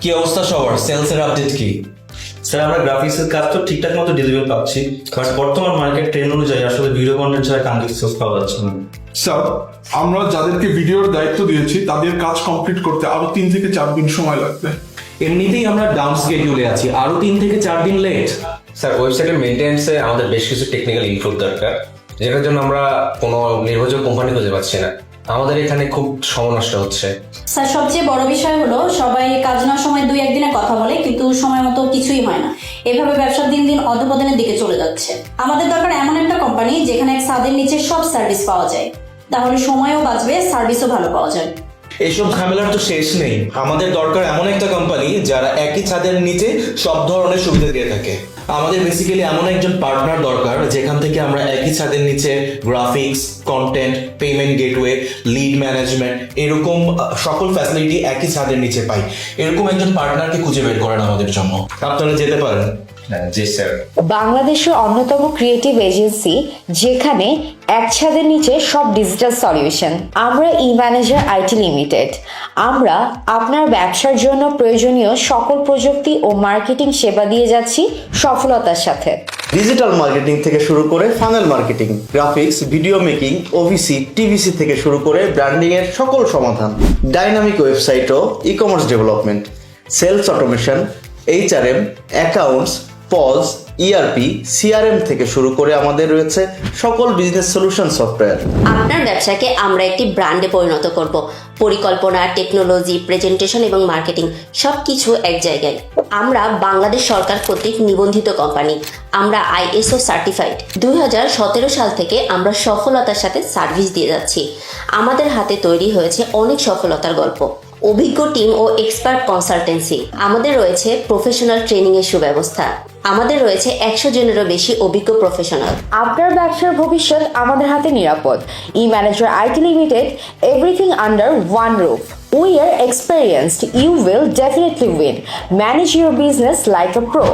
কি অবস্থা সবার? সেলস এর আপডেট কি? স্যার আমরা গ্রাফিক্সের কাজ তো ঠিকঠাক মতো ডেলিভারি পাচ্ছি, বাট বর্তমান মার্কেট ট্রেন্ড অনুযায়ী আসলে ভিডিও কন্টেন্ট ছাড়া কাঙ্ক্ষিত সেলস পাওয়া যাচ্ছে না। স্যার, আমরা যাদেরকে ভিডিওর দায়িত্ব দিয়েছি তাদের কাজ কমপ্লিট করতে আরো 3 থেকে 4 দিন সময় লাগবে। এমনিতেই আমরা ডাউন স্কেডিউলে আছি, আরো 3 থেকে 4 দিন লেট। স্যার, ওয়েবসাইটের মেইনটেন্যান্সে আমাদের বেশ কিছু টেকনিক্যাল ইনপুট দরকার, যেটার জন্য আমরা কোনো নির্ভরযোগ্য কোম্পানি খুঁজে পাচ্ছি না। আমাদের এখানে খুব সময় নষ্ট হচ্ছে। স্যার, সবচেয়ে বড় বিষয় হলো সবাই কাজ নেওয়ার সময় 2-1 দিনের কথা বলে, কিন্তু সময় মতো কিছুই হয় না। এভাবে ব্যবসা দিন দিন অধঃপতনের দিকে চলে যাচ্ছে। আমাদের দরকার এমন একটা কোম্পানি যেখানে এক ছাদের নিচে সব সার্ভিস পাওয়া যায়, তাহলে সময়ও বাঁচবে, সার্ভিসও ভালো পাওয়া যায়। এইসব ঝামেলার তো শেষ নেই। আমাদের দরকার এমন একটা কোম্পানি যারা একই ছাদের নিচে সব ধরনের সুবিধা দিয়ে থাকে। আমাদের বেসিক্যালি এমন একজন পার্টনার দরকার যেখান থেকে আমরা একই ছাদের নিচে graphics, content, payment gateway, lead management এরকম সকল ফ্যাসিলিটি একই ছাদের নিচে পাই। এরকম একজন পার্টনারকে খুঁজে বের করেন আমাদের জন্য। আপনারা যেতে পারেন। জি স্যার। বাংলাদেশের অন্যতম ক্রিয়েটিভ এজেন্সি যেখানে এক ছাদের নিচে সব ডিজিটাল সলিউশন। আমরা ই ম্যানেজার আইটি লিমিটেড। আমরা আপনার ব্যবসার জন্য প্রয়োজনীয় সকল প্রযুক্তি ও মার্কেটিং সেবা দিয়ে যাচ্ছি সফলতার সাথে। ডিজিটাল মার্কেটিং থেকে শুরু করে funnel marketing, graphics, video making, OVC, TVC থেকে শুরু করে ব্র্যান্ডিং এর সকল সমাধান, ডাইনামিক ওয়েবসাইট ও e commerce development, sales automation, HRM, accounts, POS, ERP, CRM থেকে শুরু করে আমাদের রয়েছে সকল বিজনেস সলিউশন সফটওয়্যার। আপনার ব্যবসাকে আমরা একটি ব্র্যান্ডে পরিণত করব। পরিকল্পনা, টেকনোলজি, প্রেজেন্টেশন এবং মার্কেটিং সবকিছু এক জায়গায়। আমরা বাংলাদেশ সরকার কর্তৃক নিবন্ধিত কোম্পানি। আমরা আইএসও সার্টিফাইড। 2017 সাল থেকে আমরা সফলতার সাথে সার্ভিস দিয়ে যাচ্ছি। আমাদের হাতে তৈরি হয়েছে অনেক সফলতার গল্প, অভিজ্ঞ টিম ও এক্সপার্ট কনসালটেন্সি। আমাদের রয়েছে প্রফেশনাল ট্রেনিং এর সুব্যবস্থা। আমাদের রয়েছে 100 জনেরও বেশি অভিজ্ঞ প্রফেশনাল। আপনার ব্যবসার ভবিষ্যৎ আমাদের হাতে নিরাপদ। E manager IT limited, everything under one roof. We are experienced. You will definitely win. Manage your business like a pro.